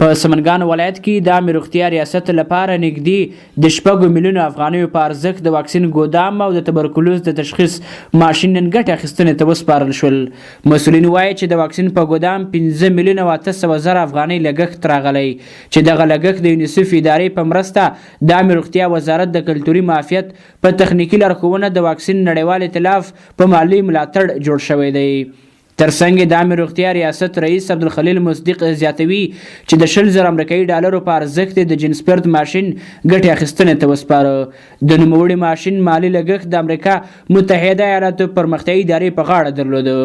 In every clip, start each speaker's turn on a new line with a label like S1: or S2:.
S1: په سمنګان ولایت کې د عامې روغتیا ریاست لپاره نږدې د 6 میلیونو افغانیو په ارزښت د واکسین ګودام او د توبرکلوز د تشخیص ماشین نن ګټې اخېستنې ته وسپارل شول. مسؤلین وایي چې د واکسین په ګودام 15 میلیونه 800 زره افغانۍ لګښت راغلی چې دغه لګښت د یونیسف ادارې په مرسته د عامې روغتیا وزارت د کلتوري معافیت په تخنیکي لارښوونه د واکسین نړیوال ائتلاف په مالي ملاتړ جوړ شوی دی. ترڅنګ د عامې روغتیا ریاست رئیس عبدالخلیل مصدق زیاتوي چې د 20,000 امریکایي ډالرو په ارزښت د سپرت ماشین ګټې اخیستنې ته وسپاره. د نوموړي ماشین مالي لګښت د امریکا متحده ایالاتو پرمختیایي ادارې په غاړه درلوده.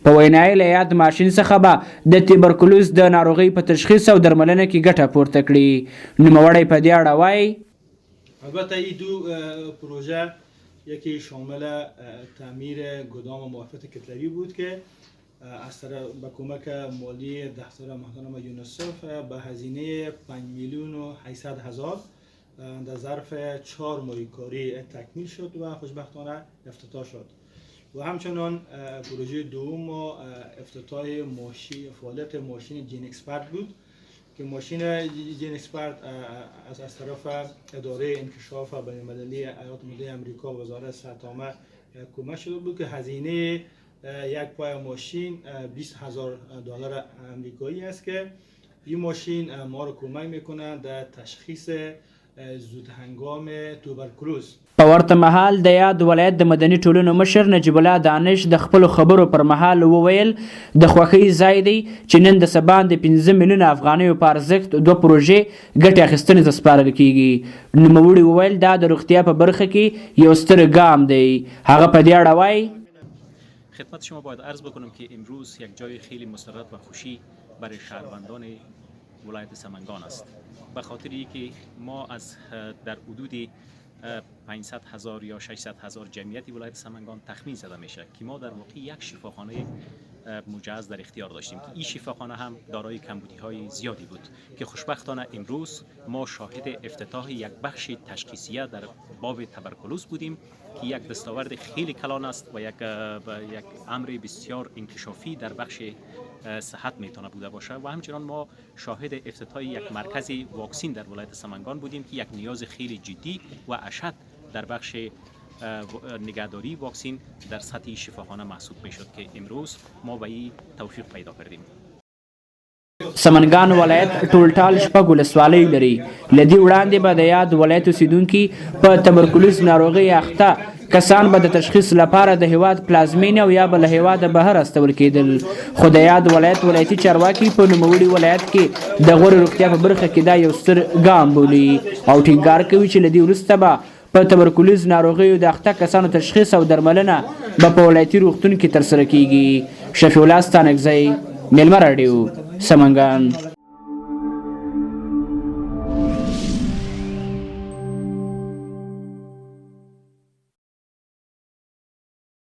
S1: په وینا یې له یاد ماشین څخه به د توبرکلوز د ناروغۍ په تشخیص او درملنه کې ګټه پورته کړي. نوموړی په دې اړه وایي
S2: البته این دو پروژه یکی شامل تعمیر ګودام موافقت کتلری بود که از طرف با کمک مالی دفتر محترم یونیسف به هزینه 5,800,000 در ظرف 4 ماه کاری تکمیل شد و خوشبختانه افتتاح شد. و همچنان پروژه دوم افتتاح فعالیت ماشین جین اکسپرت بود که ماشین جین اکسپرت از طرف اداره انکشاف بین‌المللی ایالات متحده آمریکا و وزارت صحت عامه کمک شده بود که هزینه یک پای ماشین $20,000 امریکایی است که این ماشین ما رو کمک میکنه در تشخیص زود هنگام توبرکلوز.
S1: په ورته مهال د یاد ولایت د مدني ټولنو مشر نجیب الله دانش د خپلو خبرو پر مهال وویل د خوښۍ ځای دی چې نن د سبا د 15 میلیونه افغانیو په ارزښت 2 پروژې ګټې اخیستنې ته سپارل کیږي. نوموړي وویل دا د روغتیا په برخه کې یو ستر ګام دی. هغه په دې اړه وایي
S3: خدمت شما باید عرض بکنم که امروز یک جای خیلی مسرت و خوشی برای شهروندان ولایت سمنگان است، به خاطر اینکه ما از در حدود 500,000 یا 600,000 جمعیت ولایت سمنگان تخمین زده میشه که ما در واقع یک شفاخانه مجهز در اختیار داشتیم که این شفاخانه هم دارای کمبودی های زیادی بود که خوشبختانه امروز ما شاهد افتتاح یک بخش تشخیصیه در باب توبرکلوز بودیم که یک دستاورد خیلی کلان است و یک امر بسیار انکشافی در بخش صحت میتونه بوده باشه. و همچنان ما شاهد افتتاح یک مرکز واکسین در ولایت سمنگان بودیم که یک نیاز خیلی جدی و اشد در بخش نگهداری واکسین در سطح شفاخانه محسوب میشد که امروز ما به این توفیق پیدا کردیم.
S1: سمنګان ولایت ټولټال 6 ولسوالۍ لري. له دې وړاندې به د یاد ولایت اوسیدونکي په توبرکلوز ناروغۍ اخته کسان به د تشخیص لپاره د هیواد پلازمینې او یا به له هیواده بهر استول کېدل. خو د یاد ولایت ولایتي چارواکي په نوموړي ولایت کې د غوره روغتیا په برخه کې دا یو ستر ګام بولي او ټینګار کوي چې له دې وروسته به په توبرکلوز ناروغیو د اخته کسانو تشخیص او درملنه به په ولایتي روغتون کې ترسره کیږي. شفیع الله ستانکزی، میلمه راډیو، سمنګان.